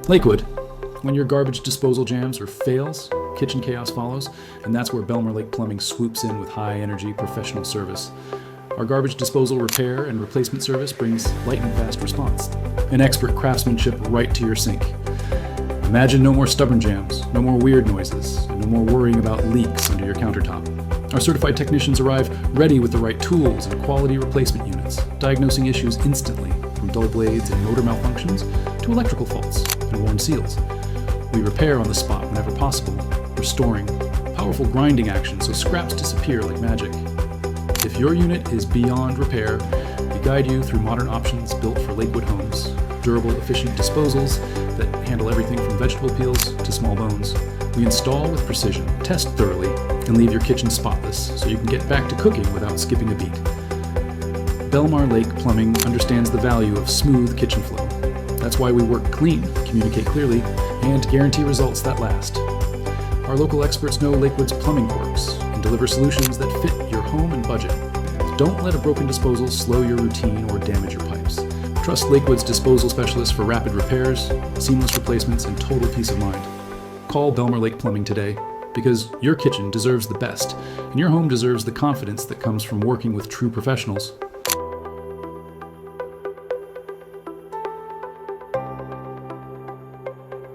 Lakewood. When your garbage disposal jams or fails, kitchen chaos follows, and that's where Belmar Lake Plumbing swoops in with high-energy professional service. Our garbage disposal repair and replacement service brings lightning-fast response, and expert craftsmanship right to your sink. Imagine no more stubborn jams, no more weird noises, and no more worrying about leaks under your countertop. Our certified technicians arrive ready with the right tools and quality replacement units, diagnosing issues instantly, from dull blades and motor malfunctions to electrical faults and worn seals. We repair on the spot whenever possible, restoring powerful grinding action so scraps disappear like magic. If your unit is beyond repair, we guide you through modern options built for Lakewood homes, durable, efficient disposals that handle everything from vegetable peels to small bones. We install with precision, test thoroughly, and leave your kitchen spotless so you can get back to cooking without skipping a beat. Belmar Lake Plumbing understands the value of smooth kitchen flow. That's why we work clean, communicate clearly, and guarantee results that last. Our local experts know Lakewood's plumbing quirks and deliver solutions that fit your home and budget. Don't let a broken disposal slow your routine or damage your pipes. Trust Lakewood's disposal specialists for rapid repairs, seamless replacements, and total peace of mind. Call Belmar Lake Plumbing today, because your kitchen deserves the best, and your home deserves the confidence that comes from working with true professionals.